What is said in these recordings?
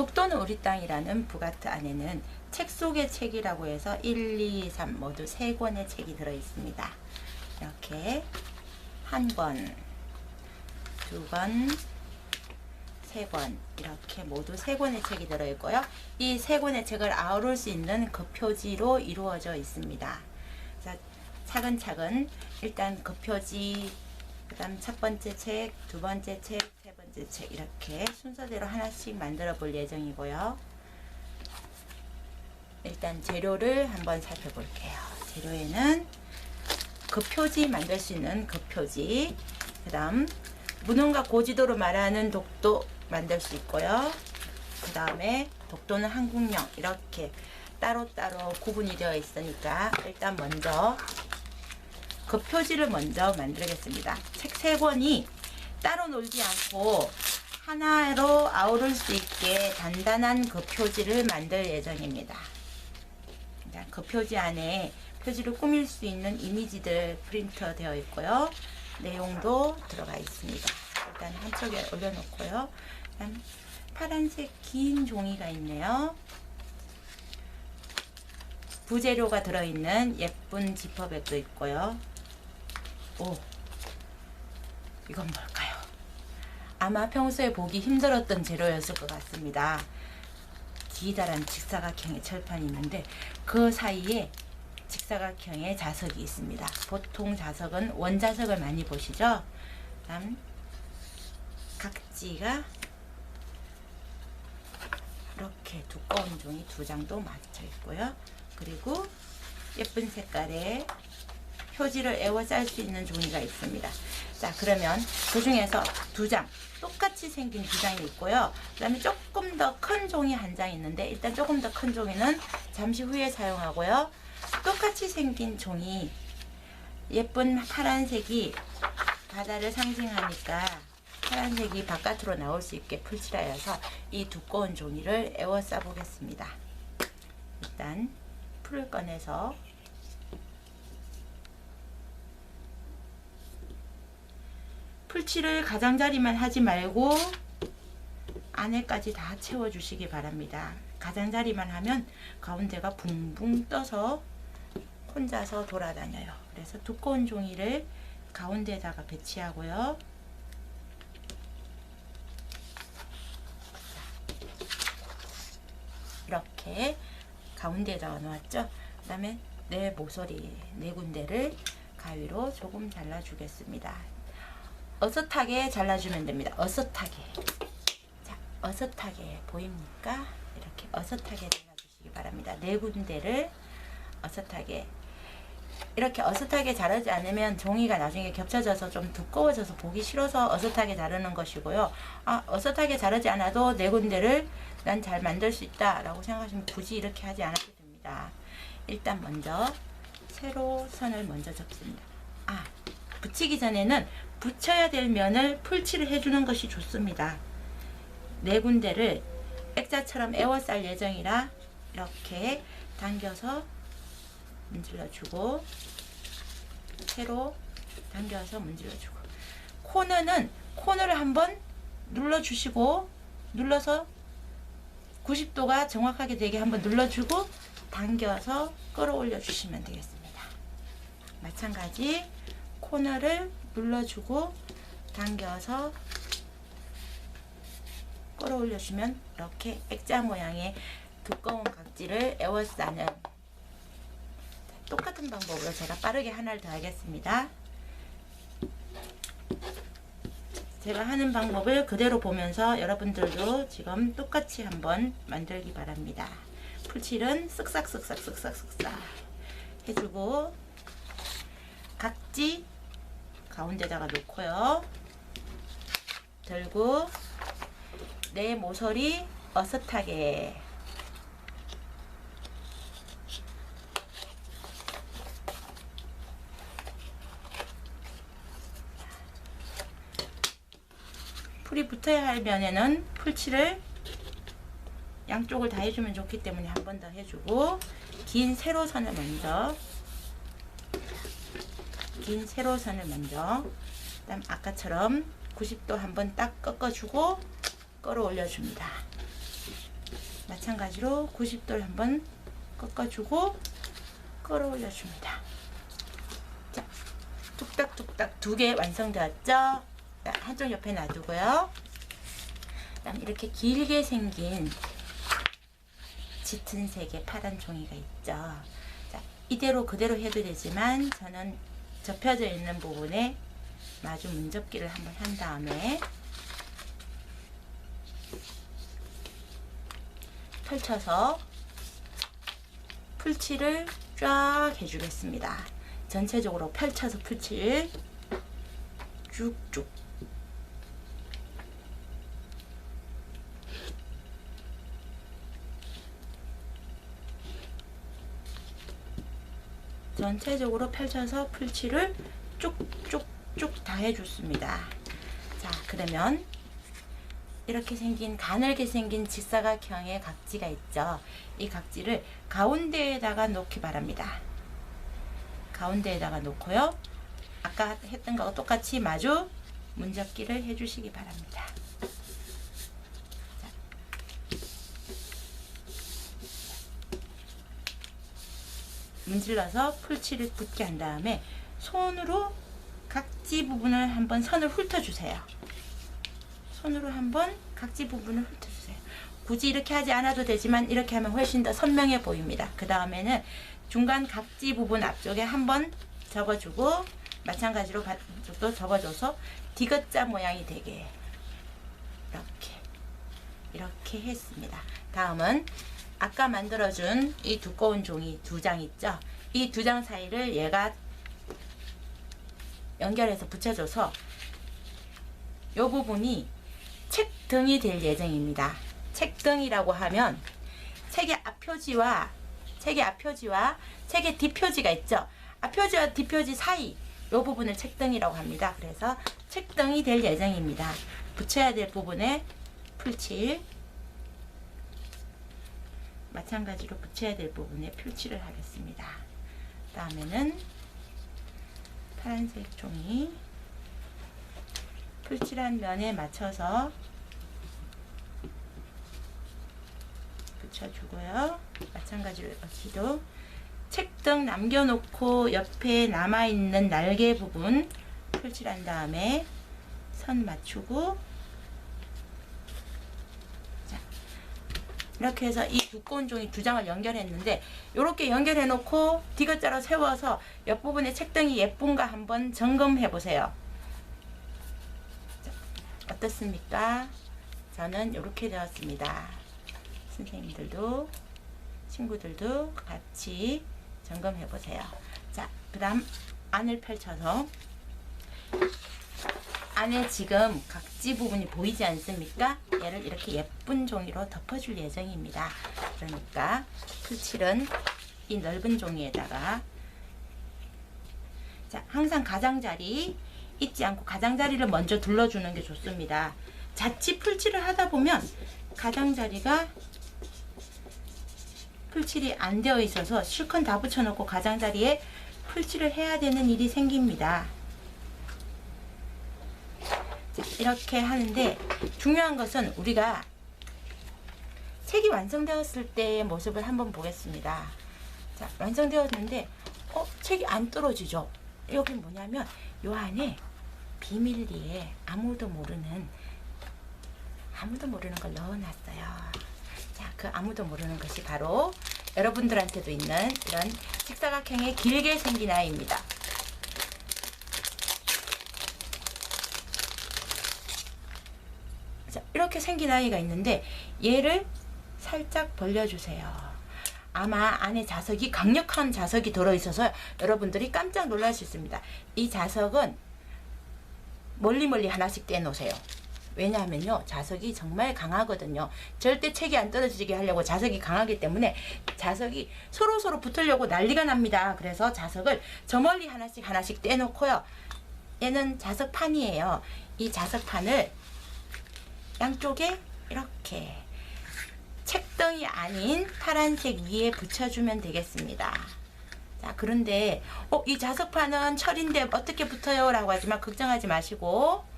독도는 우리 땅이라는 부가트 안에는 책 속의 책이라고 해서 1, 2, 3 모두 3권의 책이 들어 있습니다. 이렇게 한 권, 두 권, 세 권, 이렇게 모두 3권의 책이 들어 있고요. 이 3권의 책을 아우를 수 있는 급표지로 이루어져 있습니다. 자, 차근차근 일단 급표지, 그 다음 첫 번째 책, 두 번째 책, 세 번째 책 이렇게 순서대로 하나씩 만들어 볼 예정이고요. 일단 재료를 한번 살펴볼게요. 재료에는 급표지 만들 수 있는 급표지, 그 다음 무능과 고지도로 말하는 독도 만들 수 있고요. 그 다음에 독도는 한국령 이렇게 따로따로 구분이 되어 있으니까 일단 먼저 급표지를 먼저 만들겠습니다. 책 3권이 따로 놀지 않고 하나로 아우를 수 있게 단단한 급표지를 만들 예정입니다. 급표지 안에 표지를 꾸밀 수 있는 이미지들 프린터 되어 있고요. 내용도 들어가 있습니다. 일단 한쪽에 올려놓고요. 그다음 파란색 긴 종이가 있네요. 부재료가 들어있는 예쁜 지퍼백도 있고요. 오, 이건 뭘까요? 아마 평소에 보기 힘들었던 재료였을 것 같습니다. 기다란 직사각형의 철판이 있는데 그 사이에 직사각형의 자석이 있습니다. 보통 자석은 원자석을 많이 보시죠? 다음 각지가 이렇게 두꺼운 종이 2장도 맞춰 있고요. 그리고 예쁜 색깔의 표지를 에워쌀 수 있는 종이가 있습니다. 자, 그러면 그 중에서 2장, 똑같이 생긴 2장이 있고요. 그 다음에 조금 더 큰 종이 1장 있는데 일단 조금 더 큰 종이는 잠시 후에 사용하고요. 똑같이 생긴 종이 예쁜 파란색이 바다를 상징하니까 파란색이 바깥으로 나올 수 있게 풀칠하여서 이 두꺼운 종이를 에워싸 보겠습니다. 일단 풀을 꺼내서 풀칠을 가장자리만 하지 말고 안에까지 다 채워주시기 바랍니다. 가장자리만 하면 가운데가 붕붕 떠서 혼자서 돌아다녀요. 그래서 두꺼운 종이를 가운데에다가 배치하고요. 이렇게 가운데에다가 놓았죠. 그 다음에 내 모서리 4군데를 가위로 조금 잘라주겠습니다. 어슷하게 잘라주면 됩니다. 어슷하게. 자, 어슷하게 보입니까? 이렇게 어슷하게 잘라주시기 바랍니다. 4군데를 어슷하게. 이렇게 어슷하게 자르지 않으면 종이가 나중에 겹쳐져서 좀 두꺼워져서 보기 싫어서 어슷하게 자르는 것이고요. 어슷하게 자르지 않아도 4군데를 난 잘 만들 수 있다 라고 생각하시면 굳이 이렇게 하지 않아도 됩니다. 일단 먼저 세로 선을 먼저 접습니다. 붙이기 전에는 붙여야 될 면을 풀칠을 해주는 것이 좋습니다. 4군데를 액자처럼 에워쌀 예정이라 이렇게 당겨서 문질러주고 세로 당겨서 문질러주고 코너를 한번 눌러주시고 눌러서 90도가 정확하게 되게 한번 눌러주고 당겨서 끌어올려 주시면 되겠습니다. 마찬가지 코너를 눌러주고 당겨서 끌어올려 주면 이렇게 액자 모양의 두꺼운 각지를 에워싸는 똑같은 방법으로 제가 빠르게 하나를 더 하겠습니다. 제가 하는 방법을 그대로 보면서 여러분들도 지금 똑같이 한번 만들기 바랍니다. 풀칠은 쓱싹쓱싹 해주고 각지 가운데다가 놓고요. 들고 내 모서리 어슷하게 풀이 붙어야 할 면에는 풀칠을 양쪽을 다 해주면 좋기 때문에 한 번 더 해주고 긴 세로선을 먼저 그다음 아까처럼 90도 한번 딱 꺾어주고 끌어올려 줍니다. 마찬가지로 90도를 한번 꺾어주고 끌어올려 줍니다. 자, 뚝딱뚝딱 2개 완성되었죠? 자, 한쪽 옆에 놔두고요. 그다음 이렇게 길게 생긴 짙은 색의 파란 종이가 있죠. 자, 이대로 그대로 해도 되지만 저는 접혀져 있는 부분에 마주 문접기를 한번 한 다음에 펼쳐서 풀칠을 쫙 해주겠습니다. 전체적으로 펼쳐서 풀칠 쭉쭉. 전체적으로 펼쳐서 풀칠을 쭉쭉쭉 다 해줬습니다. 자, 그러면 이렇게 생긴 가늘게 생긴 직사각형의 각지가 있죠. 이 각지를 가운데에다가 놓기 바랍니다. 가운데에다가 놓고요. 아까 했던 거하고 똑같이 마주 문접기를 해주시기 바랍니다. 문질러서 풀칠을 붙게 한 다음에 손으로 각지 부분을 한번 선을 훑어주세요. 손으로 한번 각지 부분을 훑어주세요. 굳이 이렇게 하지 않아도 되지만 이렇게 하면 훨씬 더 선명해 보입니다. 그 다음에는 중간 각지 부분 앞쪽에 한번 접어주고 마찬가지로 반쪽도 접어줘서 디귿자 모양이 되게 이렇게 했습니다. 다음은 아까 만들어준 이 두꺼운 종이 2장 있죠? 이 2장 사이를 얘가 연결해서 붙여줘서 이 부분이 책등이 될 예정입니다. 책등이라고 하면 책의 앞표지와 책의 뒷표지가 있죠? 앞표지와 뒷표지 사이 이 부분을 책등이라고 합니다. 그래서 책등이 될 예정입니다. 붙여야 될 부분에 풀칠, 마찬가지로 붙여야 될 부분에 풀칠을 하겠습니다. 다음에는 파란색 종이 풀칠한 면에 맞춰서 붙여주고요. 마찬가지로 여기도 책등 남겨놓고 옆에 남아있는 날개 부분 풀칠한 다음에 선 맞추고, 자, 이렇게 해서 이 두꺼운 종이 2장을 연결했는데 이렇게 연결해 놓고 디귿자로 세워서 옆부분에 책등이 예쁜가 한번 점검해 보세요. 자, 어떻습니까? 저는 이렇게 되었습니다. 선생님들도 친구들도 같이 점검해 보세요. 자, 그 다음 안을 펼쳐서 안에 지금 각지 부분이 보이지 않습니까? 얘를 이렇게 예쁜 종이로 덮어줄 예정입니다. 그러니까 풀칠은 이 넓은 종이에다가, 자, 항상 가장자리 잊지 않고 가장자리를 먼저 둘러주는 게 좋습니다. 자칫 풀칠을 하다 보면 가장자리가 풀칠이 안 되어 있어서 실컷 다 붙여놓고 가장자리에 풀칠을 해야 되는 일이 생깁니다. 자, 이렇게 하는데 중요한 것은 우리가 색이 완성되었을 때의 모습을 한번 보겠습니다. 자, 완성되었는데 색이 안 떨어지죠? 여기 뭐냐면 요 안에 비밀리에 아무도 모르는 걸 넣어놨어요. 자, 그 아무도 모르는 것이 바로 여러분들한테도 있는 이런 직사각형의 길게 생긴 아이입니다. 자, 이렇게 생긴 아이가 있는데 얘를 살짝 벌려주세요. 아마 안에 자석이 강력한 자석이 들어있어서 여러분들이 깜짝 놀랄 수 있습니다. 이 자석은 멀리 하나씩 떼놓으세요. 왜냐하면요, 자석이 정말 강하거든요. 절대 책이 안 떨어지게 하려고 자석이 강하기 때문에 자석이 서로 붙으려고 난리가 납니다. 그래서 자석을 저 멀리 하나씩 떼놓고요. 얘는 자석판이에요. 이 자석판을 양쪽에 이렇게 책등이 아닌 파란색 위에 붙여주면 되겠습니다. 자, 그런데 이 자석판은 철인데 어떻게 붙어요? 라고 하지만 걱정하지 마시고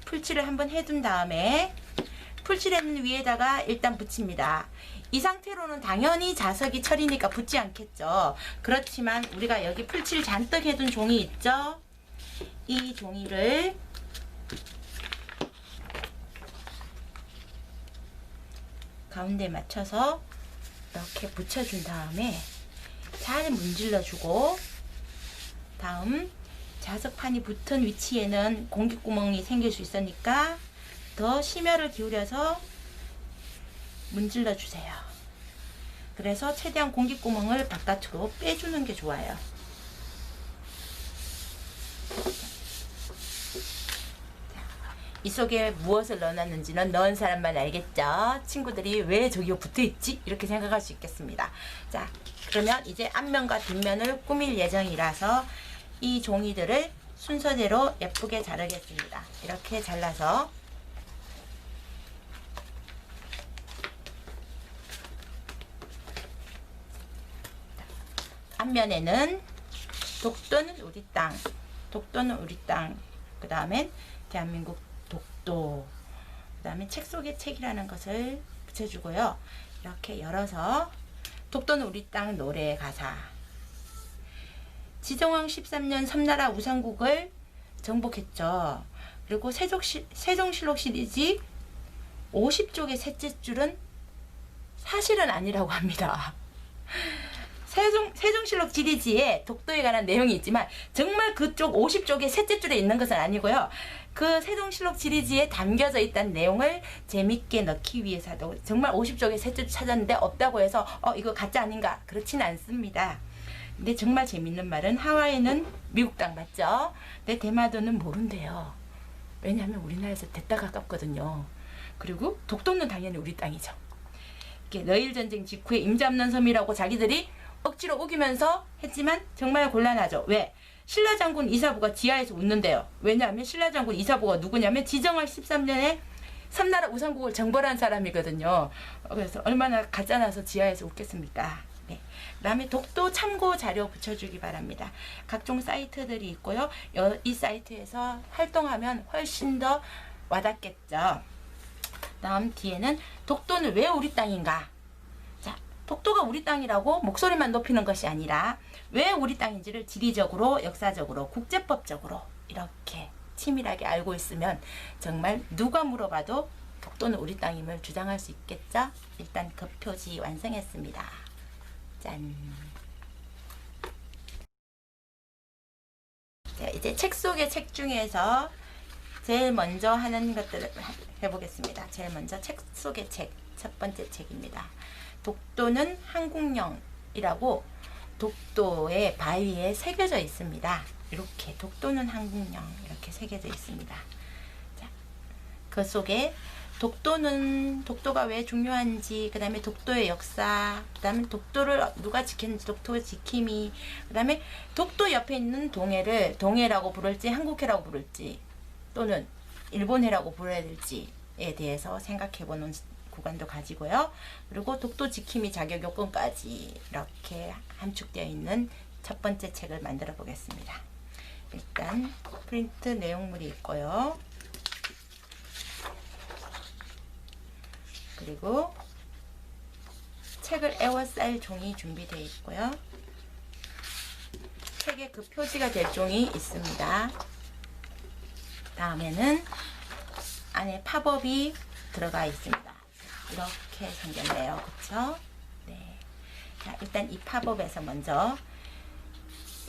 풀칠을 한번 해둔 다음에 풀칠했는 위에다가 일단 붙입니다. 이 상태로는 당연히 자석이 철이니까 붙지 않겠죠. 그렇지만 우리가 여기 풀칠 잔뜩 해둔 종이 있죠. 이 종이를 가운데 맞춰서 이렇게 붙여준 다음에 잘 문질러주고, 다음 자석판이 붙은 위치에는 공기구멍이 생길 수 있으니까 더 심혈을 기울여서 문질러 주세요. 그래서 최대한 공기구멍을 바깥으로 빼주는 게 좋아요. 이 속에 무엇을 넣어놨는지는 넣은 사람만 알겠죠. 친구들이 왜 저기가 붙어있지? 이렇게 생각할 수 있겠습니다. 자, 그러면 이제 앞면과 뒷면을 꾸밀 예정이라서 이 종이들을 순서대로 예쁘게 자르겠습니다. 이렇게 잘라서 앞면에는 독도는 우리 땅, 독도는 우리 땅, 그 다음엔 대한민국 독도, 그 다음에 책 속의 책이라는 것을 붙여주고요. 이렇게 열어서 독도는 우리 땅 노래 가사, 지정왕 13년 섬나라 우상국을 정복했죠. 그리고 세종실록 시리즈 50쪽의 셋째 줄은 사실은 아니라고 합니다. 세종실록 시리즈에 독도에 관한 내용이 있지만 정말 그쪽 50쪽의 셋째 줄에 있는 것은 아니고요. 그 세종실록 시리즈에 담겨져 있다는 내용을 재밌게 넣기 위해서도 정말 50쪽의 셋째 줄 찾았는데 없다고 해서 이거 가짜 아닌가? 그렇진 않습니다. 근데 정말 재밌는 말은 하와이는 미국 땅 맞죠? 근데 대마도는 모른대요. 왜냐하면 우리나라에서 대따 가깝거든요. 그리고 독도는 당연히 우리 땅이죠. 이렇게 러일전쟁 직후에 임자없는 섬이라고 자기들이 억지로 우기면서 했지만 정말 곤란하죠. 왜? 신라장군 이사부가 지하에서 웃는데요. 왜냐하면 신라장군 이사부가 누구냐면 지정왕 13년에 섬나라 우상국을 정벌한 사람이거든요. 그래서 얼마나 가짜나서 지하에서 웃겠습니까? 네. 그 다음에 독도 참고 자료 붙여주기 바랍니다. 각종 사이트들이 있고요. 이 사이트에서 활동하면 훨씬 더 와닿겠죠. 다음 뒤에는 독도는 왜 우리 땅인가? 자, 독도가 우리 땅이라고 목소리만 높이는 것이 아니라 왜 우리 땅인지를 지리적으로, 역사적으로, 국제법적으로 이렇게 치밀하게 알고 있으면 정말 누가 물어봐도 독도는 우리 땅임을 주장할 수 있겠죠? 일단 그 표지 완성했습니다. 짠. 자, 이제 책 속의 책 중에서 제일 먼저 하는 것들을 해보겠습니다. 제일 먼저 책 속의 책, 첫 번째 책입니다. 독도는 한국령이라고 독도의 바위에 새겨져 있습니다. 이렇게 독도는 한국령 이렇게 새겨져 있습니다. 자, 그 속에 독도가 왜 중요한지, 그 다음에 독도의 역사, 그 다음에 독도를 누가 지켰는지, 독도의 지킴이, 그 다음에 독도 옆에 있는 동해를 동해라고 부를지 한국해라고 부를지 또는 일본해라고 부르어야 될지에 대해서 생각해보는 구간도 가지고요. 그리고 독도 지킴이 자격 요건까지 이렇게 함축되어 있는 첫 번째 책을 만들어 보겠습니다. 일단 프린트 내용물이 있고요. 그리고 책을 에워쌀 종이 준비되어 있고요. 책에 그 표지가 될 종이 있습니다. 다음에는 안에 팝업이 들어가 있습니다. 이렇게 생겼네요. 그쵸? 네. 자, 일단 이 팝업에서 먼저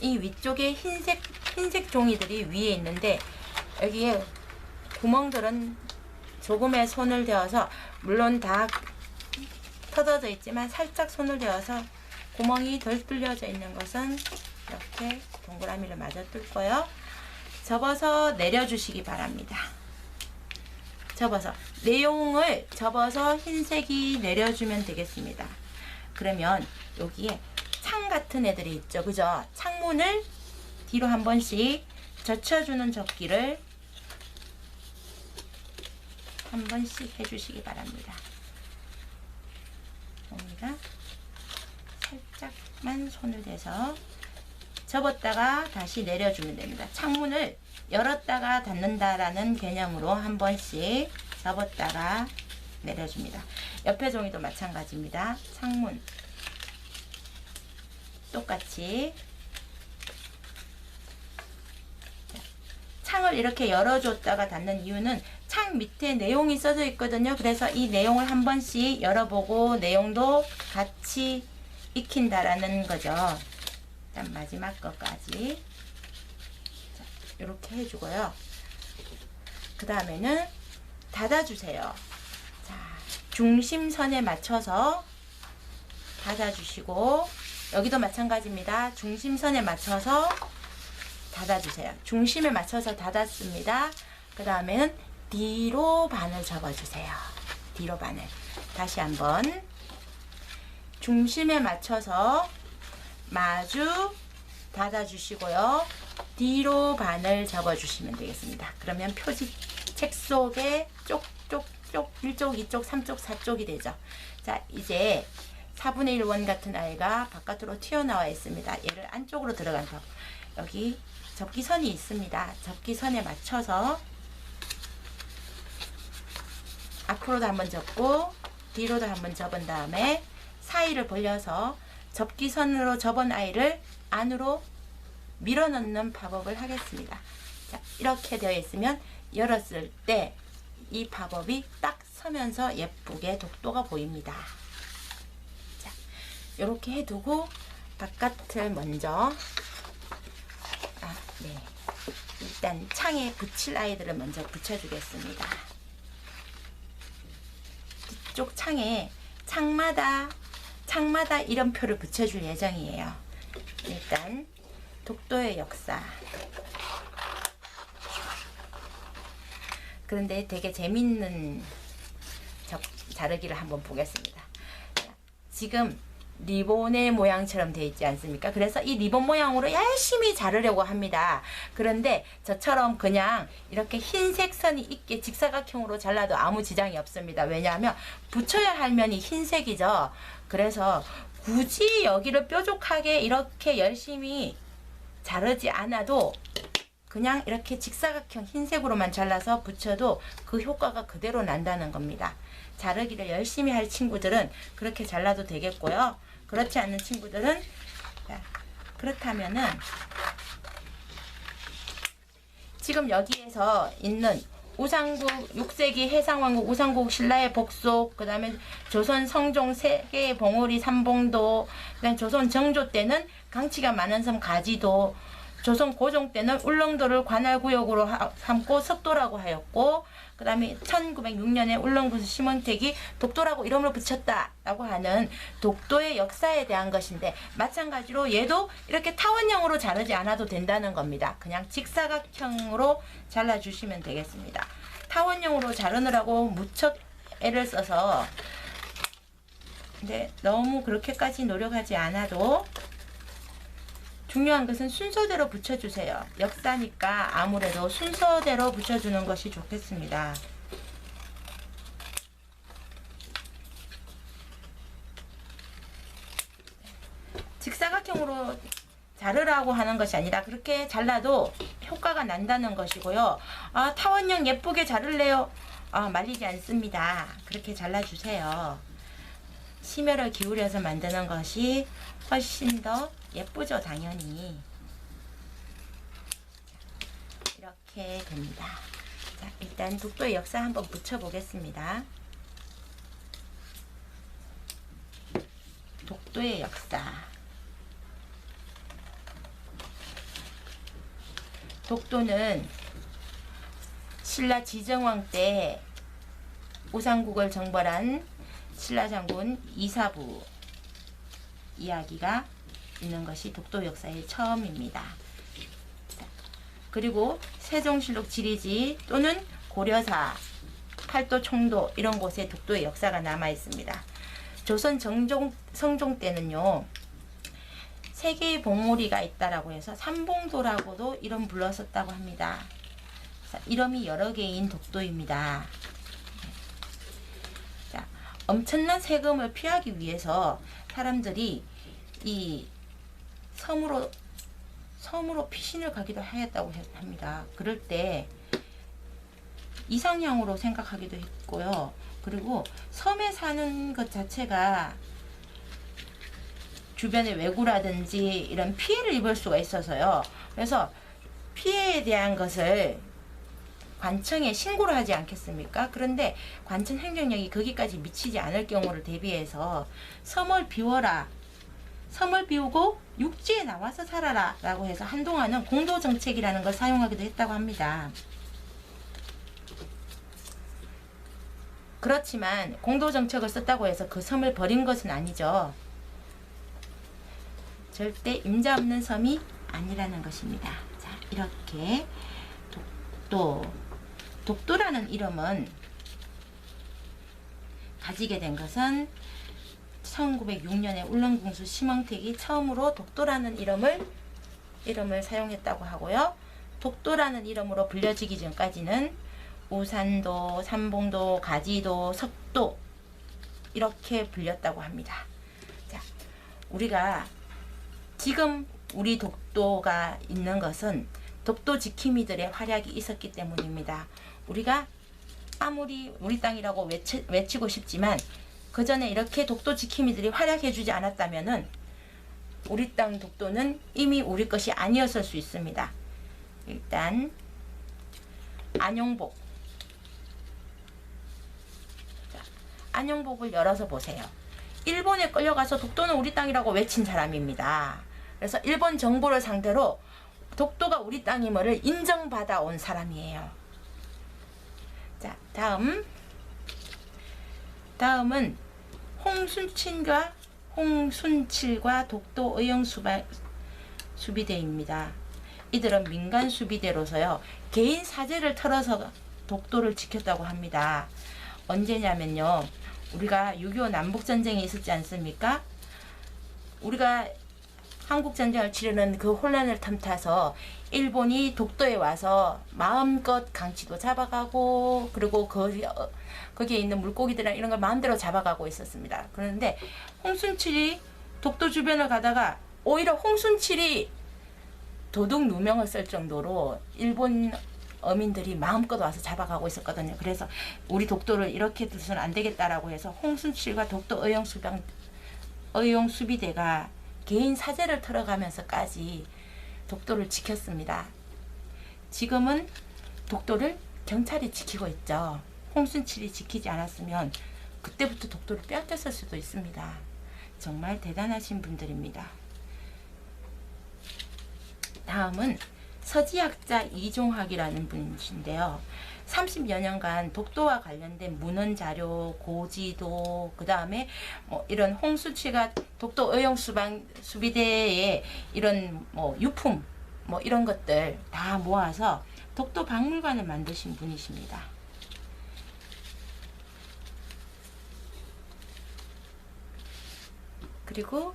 이 위쪽에 흰색 종이들이 위에 있는데 여기에 구멍들은 조금의 손을 대어서, 물론 다 터져져 있지만 살짝 손을 대어서 구멍이 덜 뚫려져 있는 것은 이렇게 동그라미를 마저 뚫고요. 접어서 내려주시기 바랍니다. 접어서 내용을 접어서 흰색이 내려주면 되겠습니다. 그러면 여기에 창 같은 애들이 있죠, 그죠? 창문을 뒤로 한 번씩 젖혀주는 접기를 한 번씩 해주시기 바랍니다. 여기가 살짝만 손을 대서 접었다가 다시 내려주면 됩니다. 창문을 열었다가 닫는다라는 개념으로 한 번씩 접었다가 내려줍니다. 옆에 종이도 마찬가지입니다. 창문 똑같이 창을 이렇게 열어줬다가 닫는 이유는 창 밑에 내용이 써져 있거든요. 그래서 이 내용을 한 번씩 열어보고 내용도 같이 익힌다라는 거죠. 일단 마지막 것까지 이렇게 해주고요. 그 다음에는 닫아주세요. 자, 중심선에 맞춰서 닫아주시고 여기도 마찬가지입니다. 중심선에 맞춰서 닫아주세요. 중심에 맞춰서 닫았습니다. 그 다음에는 뒤로 반을 접어주세요. 뒤로 반을. 다시 한번 중심에 맞춰서 마주 닫아주시고요. 뒤로 반을 접어주시면 되겠습니다. 그러면 표지 책 속에 쪽쪽쪽 1쪽, 2쪽, 3쪽, 4쪽이 되죠. 자, 이제 4분의 1원 같은 아이가 바깥으로 튀어나와 있습니다. 얘를 안쪽으로 들어가서 여기 접기선이 있습니다. 접기선에 맞춰서 앞으로도 한번 접고 뒤로도 한번 접은 다음에 사이를 벌려서 접기선으로 접은 아이를 안으로 밀어넣는 팝업을 하겠습니다. 자, 이렇게 되어 있으면 열었을 때 이 팝업이 딱 서면서 예쁘게 독도가 보입니다. 자, 이렇게 해두고 바깥을 먼저 네, 일단 창에 붙일 아이들을 먼저 붙여주겠습니다. 뒤쪽 창에 창마다 이름표를 붙여줄 예정이에요. 일단 독도의 역사. 그런데 되게 재밌는 자르기를 한번 보겠습니다. 지금 리본의 모양처럼 되어 있지 않습니까? 그래서 이 리본 모양으로 열심히 자르려고 합니다. 그런데 저처럼 그냥 이렇게 흰색 선이 있게 직사각형으로 잘라도 아무 지장이 없습니다. 왜냐하면 붙여야 할 면이 흰색이죠. 그래서 굳이 여기를 뾰족하게 이렇게 열심히 자르지 않아도 그냥 이렇게 직사각형 흰색으로만 잘라서 붙여도 그 효과가 그대로 난다는 겁니다. 자르기를 열심히 할 친구들은 그렇게 잘라도 되겠고요. 그렇지 않는 친구들은 그렇다면은 지금 여기에서 있는 우상국 6세기 해상왕국 우상국 신라의 복속, 그 다음에 조선 성종 세계의 봉우리 삼봉도, 그다음 조선 정조 때는 강치가 많은 섬 가지도, 조선 고종 때는 울릉도를 관할구역으로 삼고 석도라고 하였고, 그 다음에 1906년에 울릉도에서 심원택이 독도라고 이름을 붙였다라고 하는 독도의 역사에 대한 것인데, 마찬가지로 얘도 이렇게 타원형으로 자르지 않아도 된다는 겁니다. 그냥 직사각형으로 잘라주시면 되겠습니다. 타원형으로 자르느라고 무척 애를 써서, 근데 너무 그렇게까지 노력하지 않아도 중요한 것은 순서대로 붙여주세요. 역사니까 아무래도 순서대로 붙여주는 것이 좋겠습니다. 직사각형으로 자르라고 하는 것이 아니라 그렇게 잘라도 효과가 난다는 것이고요. 아, 타원형 예쁘게 자를래요? 말리지 않습니다. 그렇게 잘라주세요. 심혈을 기울여서 만드는 것이 훨씬 더 예쁘죠, 당연히. 이렇게 됩니다. 자, 일단 독도의 역사 한번 붙여보겠습니다. 독도의 역사. 독도는 신라 지정왕 때 우상국을 정벌한 신라 장군 이사부 이야기가 있는 것이 독도 역사의 처음입니다. 그리고 세종실록 지리지 또는 고려사, 팔도, 청도 이런 곳에 독도의 역사가 남아 있습니다. 조선 성종 때는요, 세계의 봉우리가 있다라고 해서 삼봉도라고도 이름 불렀었다고 합니다. 이름이 여러 개인 독도입니다. 자, 엄청난 세금을 피하기 위해서 사람들이 이 섬으로 피신을 가기도 하였다고 합니다. 그럴 때 이상향으로 생각하기도 했고요. 그리고 섬에 사는 것 자체가 주변에 왜구라든지 이런 피해를 입을 수가 있어서요. 그래서 피해에 대한 것을 관청에 신고를 하지 않겠습니까? 그런데 관청 행정력이 거기까지 미치지 않을 경우를 대비해서 섬을 비워라, 섬을 비우고 육지에 나와서 살아라 라고 해서 한동안은 공도정책이라는 걸 사용하기도 했다고 합니다. 그렇지만 공도정책을 썼다고 해서 그 섬을 버린 것은 아니죠. 절대 임자 없는 섬이 아니라는 것입니다. 자, 이렇게 독도라는 이름은 가지게 된 것은 1906년에 울릉궁수 심흥택이 처음으로 독도라는 이름을 사용했다고 하고요. 독도라는 이름으로 불려지기 전까지는 우산도, 삼봉도, 가지도, 석도 이렇게 불렸다고 합니다. 자, 우리가 지금 우리 독도가 있는 것은 독도 지킴이들의 활약이 있었기 때문입니다. 우리가 아무리 우리 땅이라고 외치고 싶지만 그 전에 이렇게 독도 지킴이들이 활약해주지 않았다면은 우리 땅 독도는 이미 우리 것이 아니었을 수 있습니다. 일단 안용복, 자, 안용복을 열어서 보세요. 일본에 끌려가서 독도는 우리 땅이라고 외친 사람입니다. 그래서 일본 정부를 상대로 독도가 우리 땅임을 인정받아 온 사람이에요. 자, 다음은 홍순칠과 독도 의용 수비대입니다. 이들은 민간 수비대로서요, 개인 사재를 털어서 독도를 지켰다고 합니다. 언제냐면요, 우리가 6.25 남북전쟁이 있었지 않습니까? 우리가 한국전쟁을 치르는 그 혼란을 틈타서 일본이 독도에 와서 마음껏 강치도 잡아가고, 그리고 거기에 있는 물고기들이나 이런 걸 마음대로 잡아가고 있었습니다. 그런데 홍순칠이 독도 주변을 가다가 오히려 홍순칠이 도둑 누명을 쓸 정도로 일본 어민들이 마음껏 와서 잡아가고 있었거든요. 그래서 우리 독도를 이렇게 두서는 안 되겠다라고 해서 홍순칠과 독도 의용 수비대가 개인 사재를 털어가면서까지 독도를 지켰습니다. 지금은 독도를 경찰이 지키고 있죠. 홍순칠이 지키지 않았으면 그때부터 독도를 빼앗겼을 수도 있습니다. 정말 대단하신 분들입니다. 다음은 서지학자 이종학이라는 분이신데요. 30여 년간 독도와 관련된 문헌 자료, 고지도, 그 다음에 이런 홍순칠과 독도 의용 수비대의 이런 유품, 이런 것들 다 모아서 독도 박물관을 만드신 분이십니다. 그리고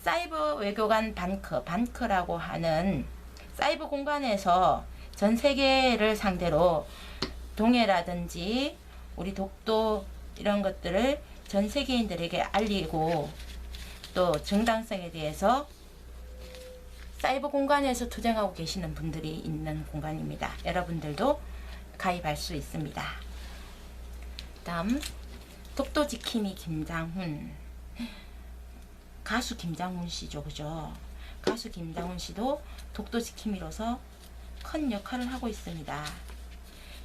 사이버 외교관 반크라고 하는 사이버 공간에서 전 세계를 상대로 동해라든지 우리 독도 이런 것들을 전 세계인들에게 알리고 또 정당성에 대해서 사이버 공간에서 투쟁하고 계시는 분들이 있는 공간입니다. 여러분들도 가입할 수 있습니다. 다음 독도 지킴이 김장훈, 가수 김장훈 씨죠, 그죠? 가수 김장훈 씨도 독도 지킴이로서 큰 역할을 하고 있습니다.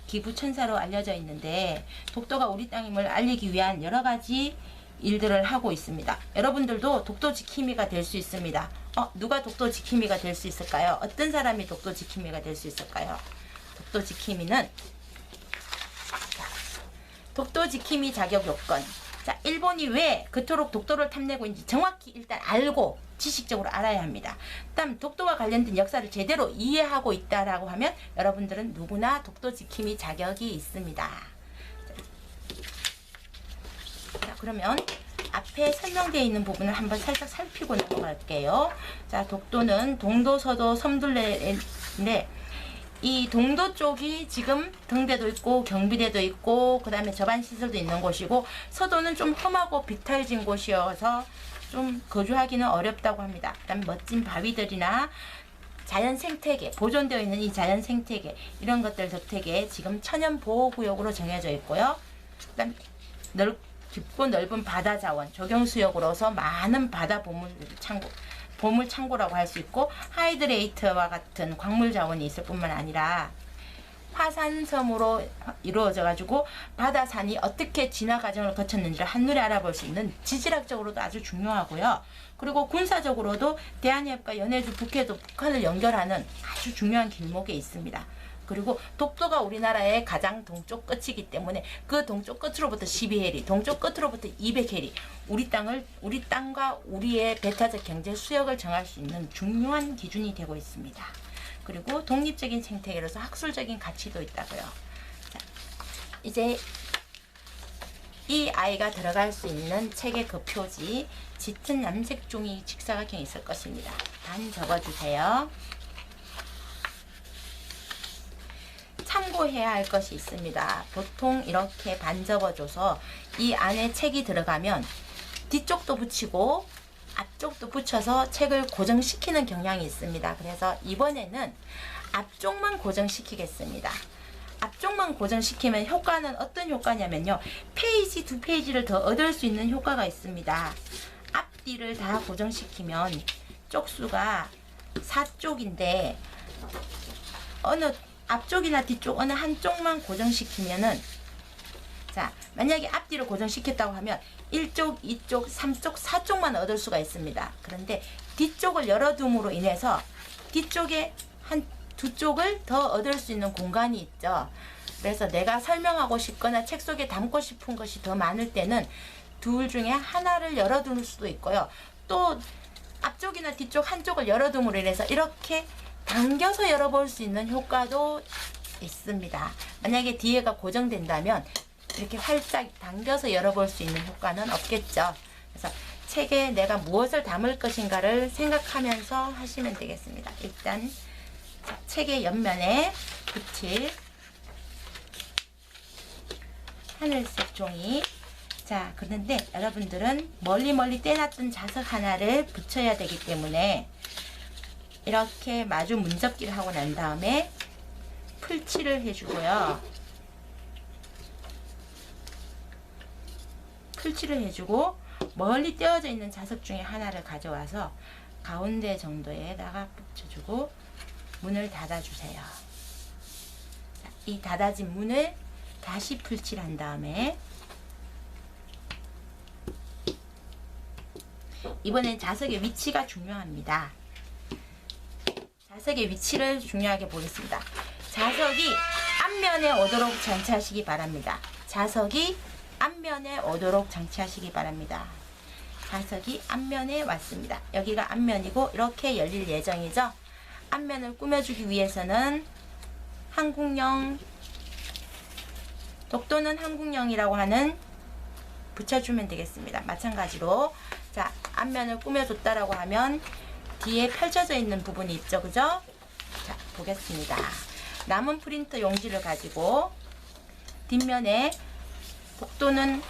기부천사로 알려져 있는데 독도가 우리 땅임을 알리기 위한 여러 가지 일들을 하고 있습니다. 여러분들도 독도 지킴이가 될 수 있습니다. 누가 독도 지킴이가 될 수 있을까요? 어떤 사람이 독도 지킴이가 될 수 있을까요? 독도 지킴이는 독도 지킴이 자격 요건. 자, 일본이 왜 그토록 독도를 탐내고 있는지 정확히 일단 알고 지식적으로 알아야 합니다. 다음 독도와 관련된 역사를 제대로 이해하고 있다라고 하면 여러분들은 누구나 독도 지킴이 자격이 있습니다. 자, 그러면 앞에 설명되어 있는 부분을 한번 살짝 살피고 넘어갈게요. 자, 독도는 동도, 서도, 섬둘레인데 이 동도 쪽이 지금 등대도 있고 경비대도 있고 그 다음에 저반시설도 있는 곳이고, 서도는 좀 험하고 비탈진 곳이어서 좀 거주하기는 어렵다고 합니다. 그 다음에 멋진 바위들이나 자연 생태계, 보존되어 있는 이 자연 생태계 이런 것들 덕택에 지금 천연 보호구역으로 정해져 있고요. 그 다음에 깊고 넓은 바다 자원, 조경수역으로서 많은 바다 보물 창고라고 할 수 있고, 하이드레이트와 같은 광물 자원이 있을 뿐만 아니라 화산섬으로 이루어져 가지고 바다산이 어떻게 진화 과정을 거쳤는지를 한눈에 알아볼 수 있는 지질학적으로도 아주 중요하고요. 그리고 군사적으로도 대한해협과 연해주, 북해도 북한을 연결하는 아주 중요한 길목에 있습니다. 그리고 독도가 우리나라의 가장 동쪽 끝이기 때문에 그 동쪽 끝으로부터 12해리, 동쪽 끝으로부터 200해리, 우리 땅과 우리의 배타적 경제 수역을 정할 수 있는 중요한 기준이 되고 있습니다. 그리고 독립적인 생태계로서 학술적인 가치도 있다고요. 자, 이제 이 아이가 들어갈 수 있는 책의 그 표지, 짙은 남색 종이 직사각형이 있을 것입니다. 반 접어주세요. 참고해야 할 것이 있습니다. 보통 이렇게 반 접어줘서 이 안에 책이 들어가면 뒤쪽도 붙이고 앞쪽도 붙여서 책을 고정시키는 경향이 있습니다. 그래서 이번에는 앞쪽만 고정시키겠습니다. 앞쪽만 고정시키면 효과는 어떤 효과냐면요, 페이지 두 페이지를 더 얻을 수 있는 효과가 있습니다. 앞뒤를 다 고정시키면 쪽수가 4쪽인데 어느 앞쪽이나 뒤쪽 어느 한쪽만 고정시키면은, 자, 만약에 앞뒤를 고정시켰다고 하면 1쪽, 2쪽, 3쪽, 4쪽만 얻을 수가 있습니다. 그런데 뒤쪽을 열어둠으로 인해서 뒤쪽에 두 쪽을 더 얻을 수 있는 공간이 있죠. 그래서 내가 설명하고 싶거나 책 속에 담고 싶은 것이 더 많을 때는 둘 중에 하나를 열어둘 수도 있고요. 또 앞쪽이나 뒤쪽 한쪽을 열어둠으로 인해서 이렇게 당겨서 열어볼 수 있는 효과도 있습니다. 만약에 뒤에가 고정된다면 이렇게 활짝 당겨서 열어볼 수 있는 효과는 없겠죠. 그래서 책에 내가 무엇을 담을 것인가를 생각하면서 하시면 되겠습니다. 일단 책의 옆면에 붙일 하늘색 종이. 자, 그런데 여러분들은 멀리 떼놨던 자석 하나를 붙여야 되기 때문에 이렇게 마주 문접기를 하고 난 다음에 풀칠을 해주고요. 풀칠을 해주고 멀리 떼어져 있는 자석 중에 하나를 가져와서 가운데 정도에다가 붙여주고 문을 닫아주세요. 자, 이 닫아진 문을 다시 풀칠한 다음에 이번엔 자석의 위치가 중요합니다. 자석의 위치를 중요하게 보겠습니다. 자석이 앞면에 오도록 장치하시기 바랍니다. 자석이 앞면에 오도록 장치하시기 바랍니다. 자석이 앞면에 왔습니다. 여기가 앞면이고 이렇게 열릴 예정이죠. 앞면을 꾸며주기 위해서는 한국령, 독도는 한국령이라고 하는 붙여주면 되겠습니다. 마찬가지로 자, 앞면을 꾸며줬다라고 하면 뒤에 펼쳐져 있는 부분이 있죠, 그죠? 자, 보겠습니다. 남은 프린터 용지를 가지고 뒷면에 독도는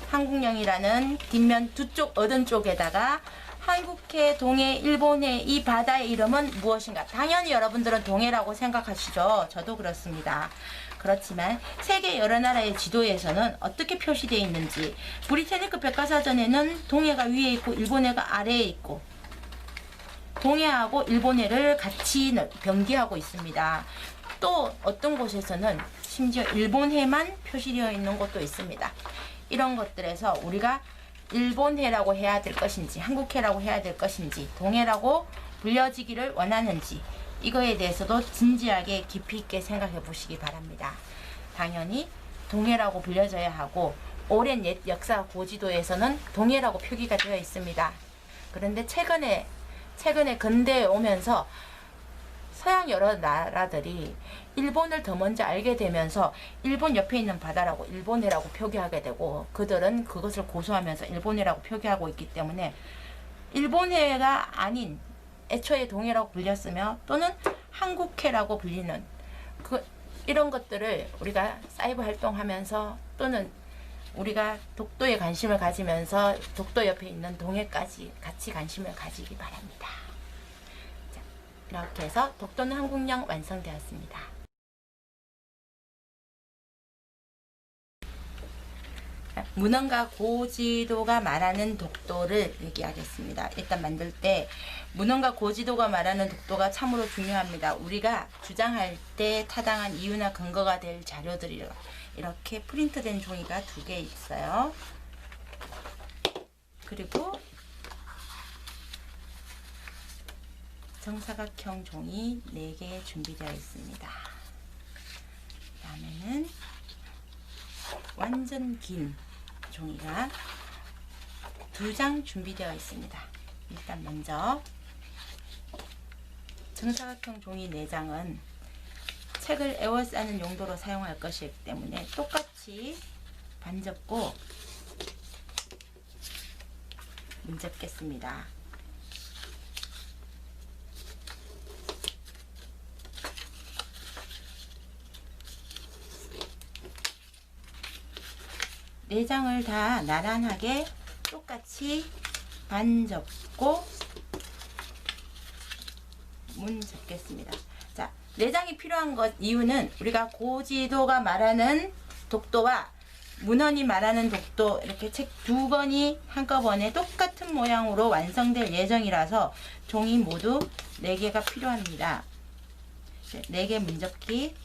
한국령이라는 뒷면 두 쪽 얻은 쪽에다가 한국해, 동해, 일본해 이 바다의 이름은 무엇인가? 당연히 여러분들은 동해라고 생각하시죠. 저도 그렇습니다. 그렇지만 세계 여러 나라의 지도에서는 어떻게 표시되어 있는지, 브리타니크 백과사전에는 동해가 위에 있고 일본해가 아래에 있고 동해하고 일본해를 같이 병기하고 있습니다. 또 어떤 곳에서는 심지어 일본해만 표시되어 있는 곳도 있습니다. 이런 것들에서 우리가 일본해라고 해야 될 것인지 한국해라고 해야 될 것인지 동해라고 불려지기를 원하는지 이거에 대해서도 진지하게 깊이 있게 생각해 보시기 바랍니다. 당연히 동해라고 불려져야 하고 오랜 옛 역사 고지도에서는 동해라고 표기가 되어 있습니다. 그런데 최근에 근대에 오면서 서양 여러 나라들이 일본을 더 먼저 알게 되면서 일본 옆에 있는 바다라고 일본해라고 표기하게 되고 그들은 그것을 고수하면서 일본해라고 표기하고 있기 때문에 일본해가 아닌 애초에 동해라고 불렸으며 또는 한국해라고 불리는 이런 것들을 우리가 사이버 활동하면서 또는 우리가 독도에 관심을 가지면서 독도 옆에 있는 동해까지 같이 관심을 가지기 바랍니다. 자, 이렇게 해서 독도는 한국령 완성되었습니다. 문헌가 고지도가 말하는 독도를 얘기하겠습니다. 일단 만들 때 문헌가 고지도가 말하는 독도가 참으로 중요합니다. 우리가 주장할 때 타당한 이유나 근거가 될 자료들이 이렇게 프린트된 종이가 2개 있어요. 그리고 정사각형 종이 4개 준비되어 있습니다. 그 다음에는 완전 긴 종이가 2장 준비되어 있습니다. 일단 먼저 정사각형 종이 4장은 책을 에워싸는 용도로 사용할 것이기 때문에 똑같이 반접고 문접겠습니다. 네 장을 다 나란하게 똑같이 반접고 문 접겠습니다. 자, 4장이 필요한 것 이유는 우리가 고지도가 말하는 독도와 문헌이 말하는 독도 이렇게 책 2권이 한꺼번에 똑같은 모양으로 완성될 예정이라서 종이 모두 4개가 필요합니다. 4개 문접기,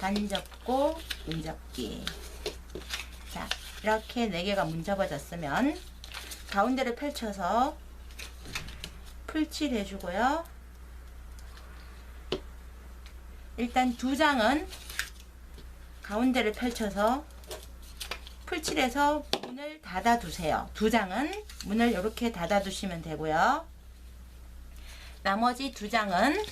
반접고 문접기. 자, 이렇게 4개가 문접어졌으면 가운데를 펼쳐서 풀칠 해주고요. 일단 2장은 가운데를 펼쳐서 풀칠해서 문을 닫아 두세요. 2장은 문을 이렇게 닫아 두시면 되고요. 나머지 2장은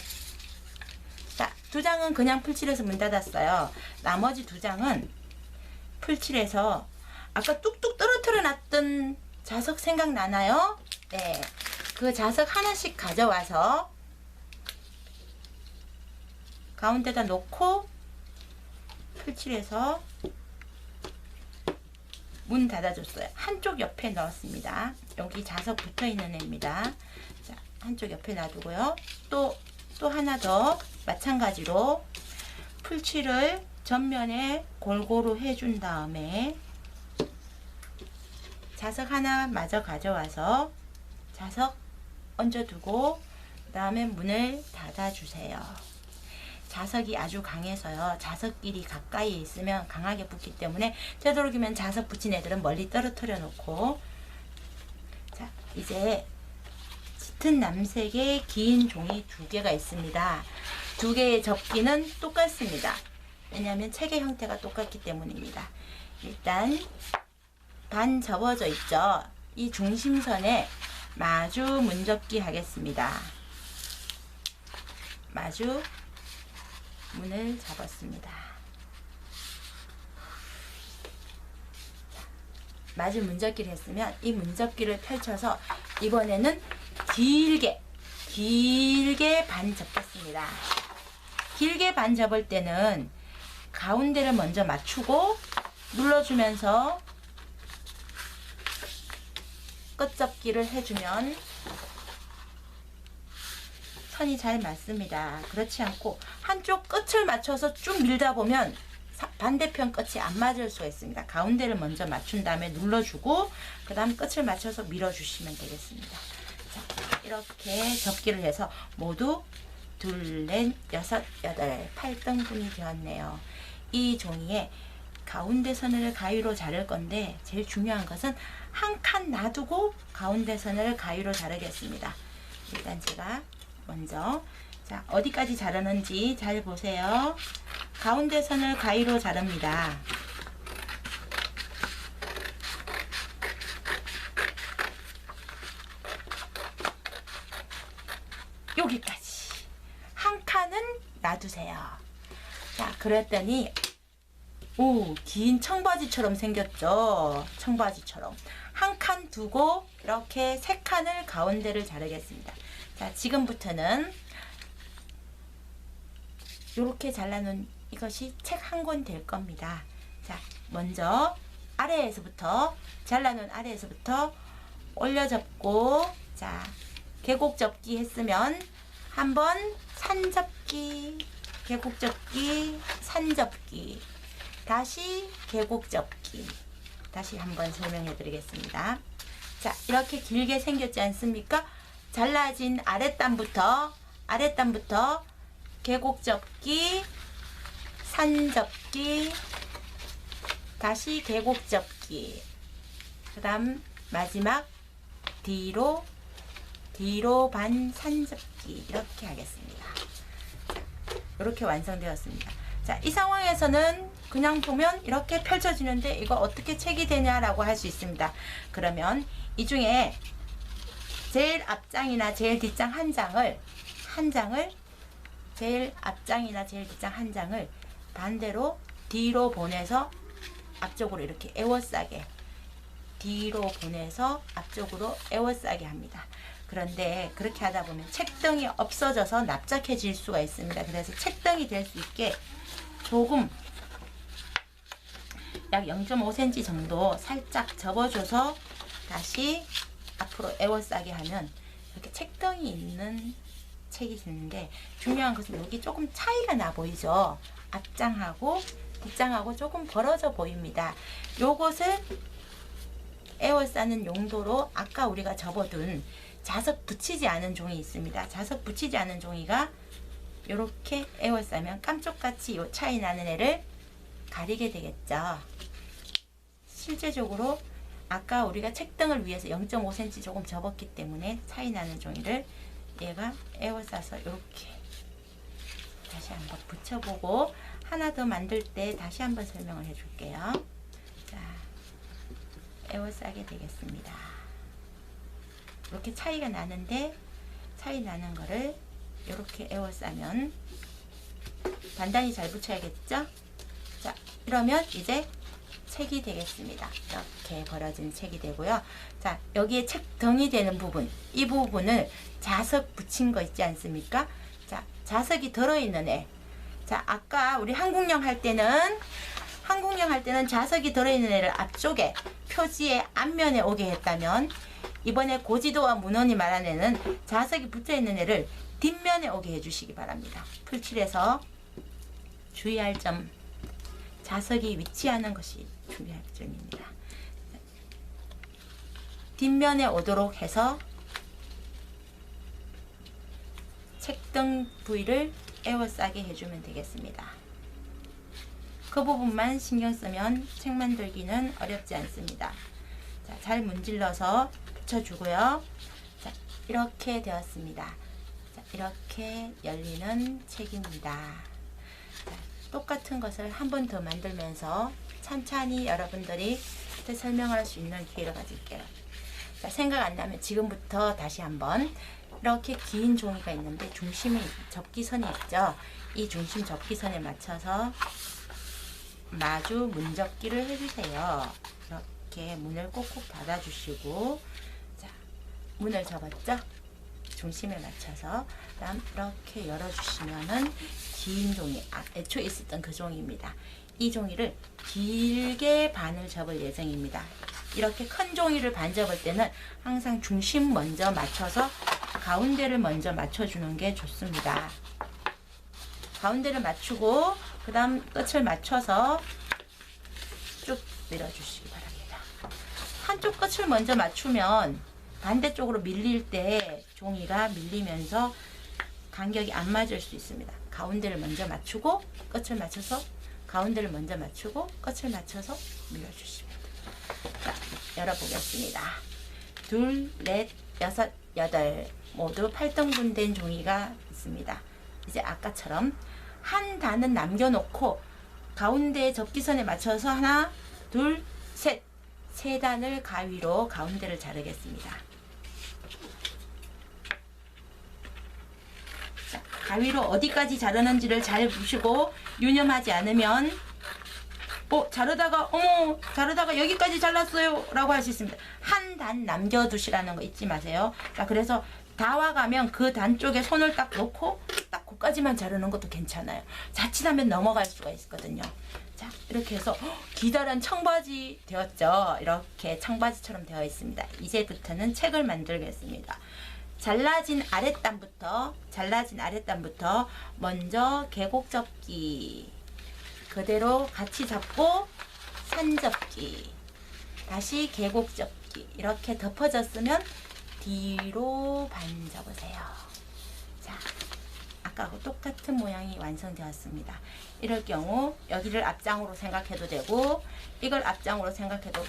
2장은 그냥 풀칠해서 문 닫았어요. 나머지 2장은 풀칠해서 아까 뚝뚝 떨어뜨려 놨던 자석 생각나나요? 네. 그 자석 하나씩 가져와서 가운데다 놓고 풀칠해서 문 닫아줬어요. 한쪽 옆에 넣었습니다. 여기 자석 붙어있는 애입니다. 자, 한쪽 옆에 놔두고요. 또 하나 더 마찬가지로 풀칠을 전면에 골고루 해준 다음에 자석 하나 마저 가져와서 자석 얹어두고 그 다음에 문을 닫아주세요. 자석이 아주 강해서요. 자석끼리 가까이에 있으면 강하게 붙기 때문에 되도록이면 자석 붙인 애들은 멀리 떨어뜨려 놓고, 자, 이제 짙은 남색의 긴 종이 2개가 있습니다. 2개의 접기는 똑같습니다. 왜냐하면 책의 형태가 똑같기 때문입니다. 일단 반 접어져 있죠. 이 중심선에 마주 문접기 하겠습니다. 마주 문을 잡았습니다. 마주 문접기를 했으면 이 문접기를 펼쳐서 이번에는 길게 반 접겠습니다. 길게 반 접을 때는 가운데를 먼저 맞추고 눌러주면서 끝접기를 해주면 선이 잘 맞습니다. 그렇지 않고 한쪽 끝을 맞춰서 쭉 밀다 보면 반대편 끝이 안 맞을 수가 있습니다. 가운데를 먼저 맞춘 다음에 눌러주고 그 다음 끝을 맞춰서 밀어주시면 되겠습니다. 자, 이렇게 접기를 해서 모두 2, 4, 6, 8, 8등분이 되었네요. 이 종이에 가운데 선을 가위로 자를 건데 제일 중요한 것은 한 칸 놔두고 가운데 선을 가위로 자르겠습니다. 일단 제가 먼저 자, 어디까지 자르는지 잘 보세요. 가운데 선을 가위로 자릅니다. 여기까지 한 칸은 놔두세요. 자, 그랬더니 긴 청바지처럼 생겼죠. 청바지처럼 한 칸 두고 이렇게 3칸을 가운데를 자르겠습니다. 자, 지금부터는 이렇게 잘라놓은 이것이 책 한 권 될 겁니다. 자, 먼저 아래에서부터 잘라놓은 아래에서부터 올려 접고, 자, 계곡 접기 했으면 한번 산 접기, 계곡 접기, 산 접기. 다시 계곡 접기. 다시 한번 설명해 드리겠습니다. 자, 이렇게 길게 생겼지 않습니까? 잘라진 아랫단부터 계곡 접기, 산 접기, 다시 계곡 접기, 그 다음 마지막 뒤로 반 산 접기, 이렇게 하겠습니다. 이렇게 완성되었습니다. 자, 이 상황에서는 그냥 보면 이렇게 펼쳐지는데 이거 어떻게 책이 되냐라고 할 수 있습니다. 그러면 이 중에 제일 앞장이나 제일 뒷장 한 장을 제일 앞장이나 제일 뒷장 한 장을 반대로 뒤로 보내서 앞쪽으로 이렇게 에워싸게, 뒤로 보내서 앞쪽으로 에워싸게 합니다. 그런데 그렇게 하다 보면 책등이 없어져서 납작해질 수가 있습니다. 그래서 책등이 될 수 있게 조금 약 0.5cm 정도 살짝 접어줘서 다시 앞으로 에워싸게 하면 이렇게 책등이 있는 책이 되는데, 중요한 것은 여기 조금 차이가 나 보이죠? 앞장하고 뒷장하고 조금 벌어져 보입니다. 요것을 에워싸는 용도로 아까 우리가 접어둔 자석 붙이지 않은 종이 있습니다. 자석 붙이지 않은 종이가 이렇게 에워싸면 깜쪽같이 요 차이 나는 애를 가리게 되겠죠. 실제적으로 아까 우리가 책등을 위해서 0.5cm 조금 접었기 때문에 차이 나는 종이를 얘가 에워싸서 이렇게 다시 한번 붙여보고, 하나 더 만들 때 다시 한번 설명을 해줄게요. 자, 에워싸게 되겠습니다. 이렇게 차이가 나는데, 차이 나는 거를 이렇게 에워싸면 단단히 잘 붙여야겠죠? 자, 이러면 이제 책이 되겠습니다. 이렇게 벌어진 책이 되고요. 자, 여기에 책등이 되는 부분, 이 부분을 자석 붙인 거 있지 않습니까? 자, 자석이 들어있는 애. 자, 아까 우리 한국령 할 때는 자석이 들어있는 애를 앞쪽에 표지의 앞면에 오게 했다면, 이번에 고지도와 문헌이 말한 애는 자석이 붙어있는 애를 뒷면에 오게 해주시기 바랍니다. 풀칠에서 주의할 점, 자석이 위치하는 것이 중요할 점입니다. 뒷면에 오도록 해서 책등 부위를 에워싸게 해주면 되겠습니다. 그 부분만 신경 쓰면 책 만들기는 어렵지 않습니다. 자, 잘 문질러서 붙여주고요. 자, 이렇게 되었습니다. 자, 이렇게 열리는 책입니다. 자, 똑같은 것을 한 번 더 만들면서 찬찬히 여러분들이 설명할 수 있는 기회를 가질게요. 자, 생각 안 나면 지금부터 다시 한번, 이렇게 긴 종이가 있는데 중심에 접기선이 있죠. 이 중심 접기선에 맞춰서 마주 문접기를 해주세요. 이렇게 문을 꼭꼭 닫아주시고, 자, 문을 접었죠? 중심에 맞춰서. 그다음 이렇게 열어주시면은 긴 종이, 애초에 있었던 그 종이입니다. 이 종이를 길게 반을 접을 예정입니다. 이렇게 큰 종이를 반 접을 때는 항상 중심 먼저 맞춰서 가운데를 먼저 맞춰주는 게 좋습니다. 가운데를 맞추고 그 다음 끝을 맞춰서 쭉 밀어주시기 바랍니다. 한쪽 끝을 먼저 맞추면 반대쪽으로 밀릴 때 종이가 밀리면서 간격이 안 맞을 수 있습니다. 가운데를 먼저 맞추고 끝을 맞춰서, 가운데를 먼저 맞추고 끝을 맞춰서 밀어주시면 됩니다. 자, 열어보겠습니다. 둘, 넷, 여섯, 여덟, 모두 8등분 된 종이가 있습니다. 이제 아까처럼 한 단은 남겨놓고 가운데 접기선에 맞춰서 하나, 둘, 셋, 세 단을 가위로 가운데를 자르겠습니다. 자, 가위로 어디까지 자르는지를 잘 보시고, 유념하지 않으면 자르다가 자르다가 여기까지 잘랐어요 라고 할 수 있습니다. 한 단 남겨두시라는 거 잊지 마세요. 자, 그래서 다 와가면 그 단 쪽에 손을 딱 놓고 딱 거기까지만 자르는 것도 괜찮아요. 자칫하면 넘어갈 수가 있거든요. 자, 이렇게 해서 기다란 청바지 되었죠. 이렇게 청바지처럼 되어 있습니다. 이제부터는 책을 만들겠습니다. 잘라진 아랫단부터 먼저 계곡 접기, 그대로 같이 접고 산접기, 다시 계곡 접기, 이렇게 덮어졌으면 뒤로 반 접으세요. 자, 아까하고 똑같은 모양이 완성되었습니다. 이럴 경우 여기를 앞장으로 생각해도 되고 이걸 앞장으로 생각해도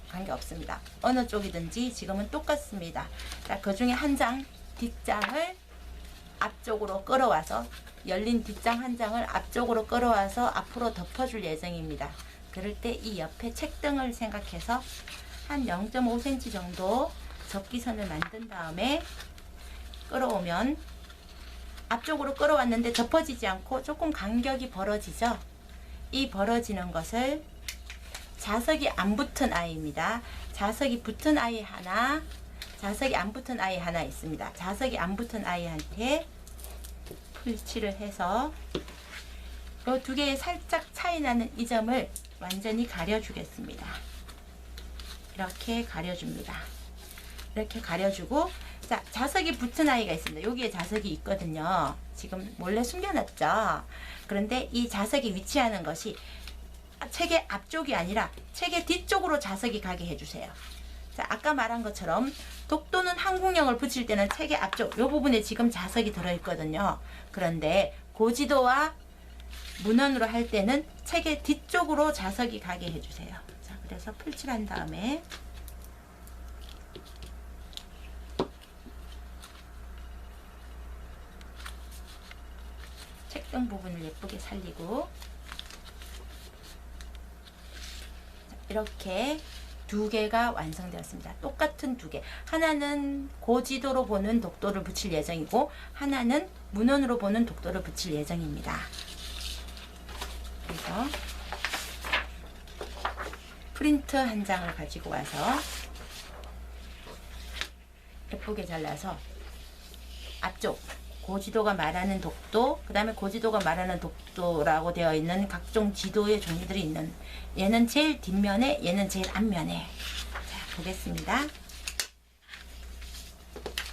관계없습니다. 어느 쪽이든지 지금은 똑같습니다. 자, 그 중에 한 장 뒷장을 앞쪽으로 끌어와서 열린 뒷장 한 장을 앞쪽으로 끌어와서 앞으로 덮어줄 예정입니다. 그럴 때 이 옆에 책등을 생각해서 한 0.5cm 정도 접기선을 만든 다음에 끌어오면 앞쪽으로 끌어왔는데 덮어지지 않고 조금 간격이 벌어지죠. 이 벌어지는 것을 자석이 안 붙은 아이입니다. 자석이 붙은 아이 하나, 자석이 안 붙은 아이 하나 있습니다. 자석이 안 붙은 아이한테 풀칠을 해서 이 두 개의 살짝 차이 나는 이 점을 완전히 가려주겠습니다. 이렇게 가려줍니다. 이렇게 가려주고, 자, 자석이 붙은 아이가 있습니다. 여기에 자석이 있거든요. 지금 몰래 숨겨놨죠. 그런데 이 자석이 위치하는 것이 책의 앞쪽이 아니라 책의 뒤쪽으로 자석이 가게 해주세요. 자, 아까 말한 것처럼 독도는 한국령을 붙일 때는 책의 앞쪽 이 부분에 지금 자석이 들어있거든요. 그런데 고지도와 문헌으로 할 때는 책의 뒤쪽으로 자석이 가게 해주세요. 자, 그래서 풀칠한 다음에 책등 부분을 예쁘게 살리고, 이렇게 두 개가 완성되었습니다. 똑같은 두 개. 하나는 고지도로 보는 독도를 붙일 예정이고 하나는 문헌으로 보는 독도를 붙일 예정입니다. 그래서 프린트 한 장을 가지고 와서 예쁘게 잘라서 앞쪽 고지도가 말하는 독도, 그 다음에 고지도가 말하는 독도라고 되어 있는 각종 지도의 종류들이 있는, 얘는 제일 뒷면에, 얘는 제일 앞면에. 자, 보겠습니다.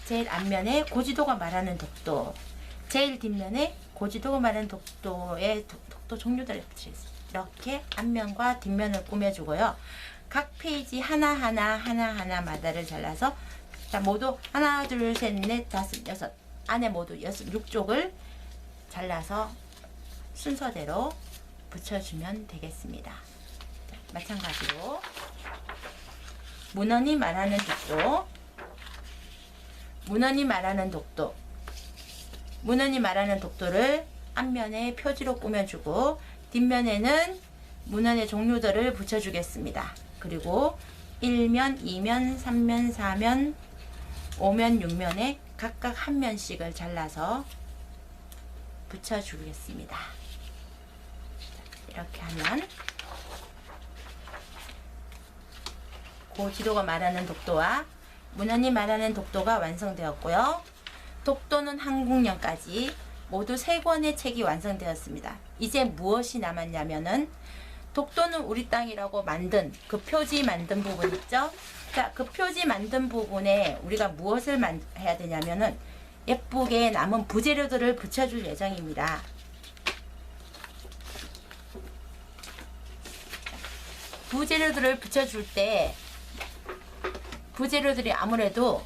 제일 앞면에 고지도가 말하는 독도, 제일 뒷면에 고지도가 말하는 독도의 독도 종류들을 붙이겠습니다. 이렇게 앞면과 뒷면을 꾸며주고요. 각 페이지 하나하나마다를 잘라서, 자, 모두 하나, 둘, 셋, 넷, 다섯, 여섯, 안에 모두 6쪽을 잘라서 순서대로 붙여주면 되겠습니다. 자, 마찬가지로 문헌이 말하는 독도, 문헌이 말하는 독도, 문헌이 말하는 독도를 앞면에 표지로 꾸며주고 뒷면에는 문헌의 종류들을 붙여주겠습니다. 그리고 1면, 2면, 3면, 4면, 5면, 6면에 각각 한 면씩을 잘라서 붙여주겠습니다. 이렇게 하면 고지도가 말하는 독도와 문헌이 말하는 독도가 완성되었고요. 독도는 한국령까지 모두 3권의 책이 완성되었습니다. 이제 무엇이 남았냐면은 독도는 우리 땅이라고 만든 그 표지 만든 부분 있죠? 자, 그 표지 만든 부분에 우리가 무엇을 해야 되냐면은 예쁘게 남은 부재료들을 붙여줄 예정입니다. 부재료들을 붙여줄 때 부재료들이 아무래도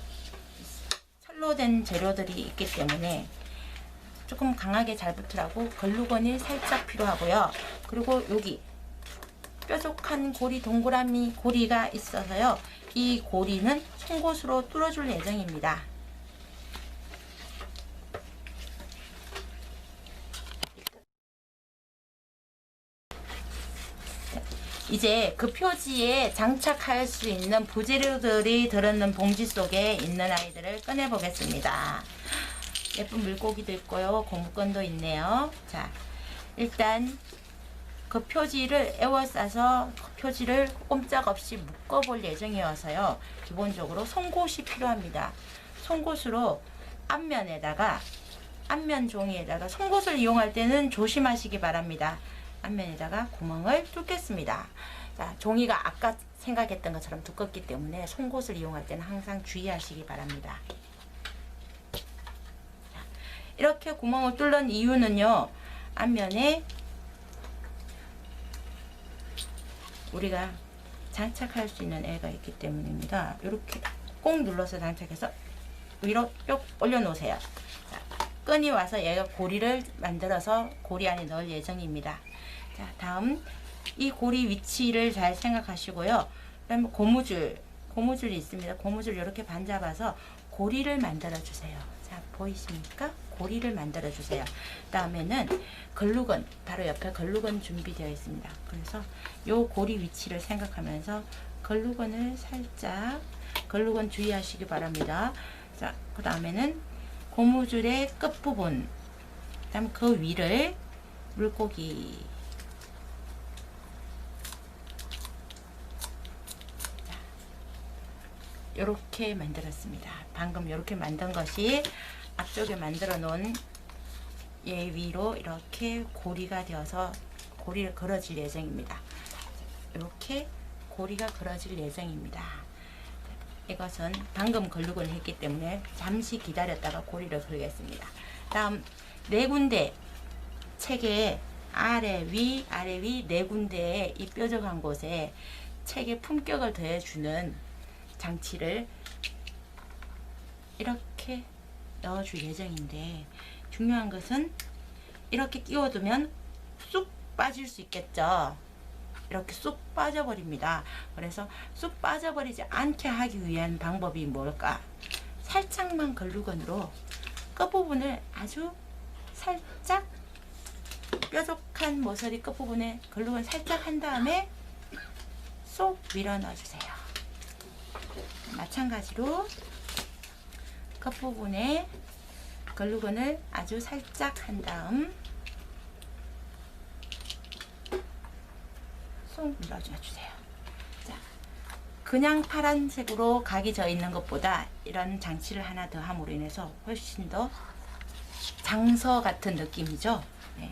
철로 된 재료들이 있기 때문에 조금 강하게 잘 붙으라고 글루건이 살짝 필요하고요. 그리고 여기 뾰족한 고리, 동그라미 고리가 있어서요. 이 고리는 송곳으로 뚫어줄 예정입니다. 이제 그 표지에 장착할 수 있는 부재료들이 들어있는 봉지 속에 있는 아이들을 꺼내 보겠습니다. 예쁜 물고기도 있고요. 고무건도 있네요. 자, 일단 그 표지를 에워싸서 그 표지를 꼼짝없이 묶어볼 예정이어서요. 기본적으로 송곳이 필요합니다. 송곳으로 앞면에다가, 앞면 종이에다가 송곳을 이용할 때는 조심하시기 바랍니다. 앞면에다가 구멍을 뚫겠습니다. 자, 종이가 아까 생각했던 것처럼 두껍기 때문에 송곳을 이용할 때는 항상 주의하시기 바랍니다. 자, 이렇게 구멍을 뚫는 이유는요. 앞면에 우리가 장착할 수 있는 애가 있기 때문입니다. 이렇게 꼭 눌러서 장착해서 위로 쭉 올려놓으세요. 자, 끈이 와서 얘가 고리를 만들어서 고리 안에 넣을 예정입니다. 자, 다음 이 고리 위치를 잘 생각하시고요. 그다음에 고무줄이 있습니다. 고무줄 이렇게 반잡아서 고리를 만들어 주세요. 자, 보이십니까? 고리를 만들어 주세요. 다음에는 글루건, 바로 옆에 글루건 준비되어 있습니다. 그래서 요 고리 위치를 생각하면서 글루건을 살짝, 글루건 주의하시기 바랍니다. 자, 그 다음에는 고무줄의 끝부분, 그 다음 그 위를 물고기, 이렇게 만들었습니다. 방금 이렇게 만든 것이 앞쪽에 만들어 놓은 얘 위로 이렇게 고리가 되어서 고리를 걸어질 예정입니다. 이렇게 고리가 걸어질 예정입니다. 이것은 방금 글루건을 했기 때문에 잠시 기다렸다가 고리를 걸겠습니다. 다음 네 군데, 책의 아래 위 네 군데의 이 뾰족한 곳에 책의 품격을 더해주는 장치를 이렇게 넣어줄 예정인데, 중요한 것은 이렇게 끼워두면 쑥 빠질 수 있겠죠. 이렇게 쑥 빠져버립니다. 그래서 쑥 빠져버리지 않게 하기 위한 방법이 뭘까? 살짝만 글루건으로 끝부분을 아주 살짝, 뾰족한 모서리 끝부분에 글루건 살짝 한 다음에 쏙 밀어 넣어주세요. 마찬가지로 끝부분에 글루건을 아주 살짝 한 다음 쏙 눌러주세요. 자, 그냥 파란색으로 각이 져 있는 것보다 이런 장치를 하나 더 함으로 인해서 훨씬 더 장서 같은 느낌이죠. 네.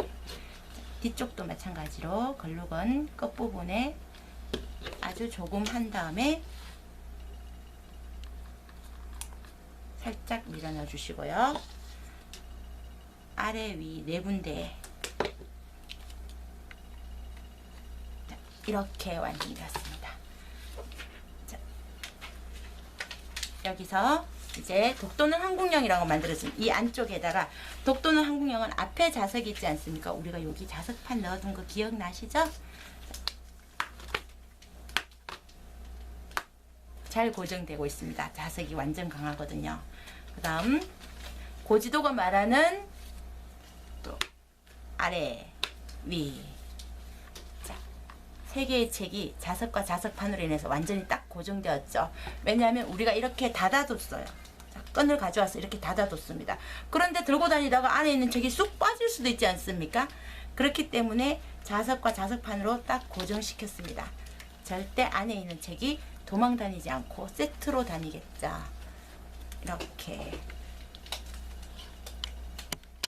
뒤쪽도 마찬가지로 글루건 끝부분에 아주 조금 한 다음에 살짝 밀어 넣어 주시고요. 아래 위 네 군데, 이렇게 완성이 되었습니다. 자, 여기서 이제 독도는 한국령이라고 만들어진 이 안쪽에다가, 독도는 한국령은 앞에 자석이 있지 않습니까? 우리가 여기 자석판 넣어둔 거 기억나시죠? 잘 고정되고 있습니다. 자석이 완전 강하거든요. 그 다음 고지도가 말하는 또 아래 위, 자, 세 개의 책이 자석과 자석판으로 인해서 완전히 딱 고정되었죠. 왜냐하면 우리가 이렇게 닫아뒀어요. 자, 끈을 가져와서 이렇게 닫아뒀습니다. 그런데 들고 다니다가 안에 있는 책이 쑥 빠질 수도 있지 않습니까? 그렇기 때문에 자석과 자석판으로 딱 고정시켰습니다. 절대 안에 있는 책이 도망 다니지 않고 세트로 다니겠죠. 이렇게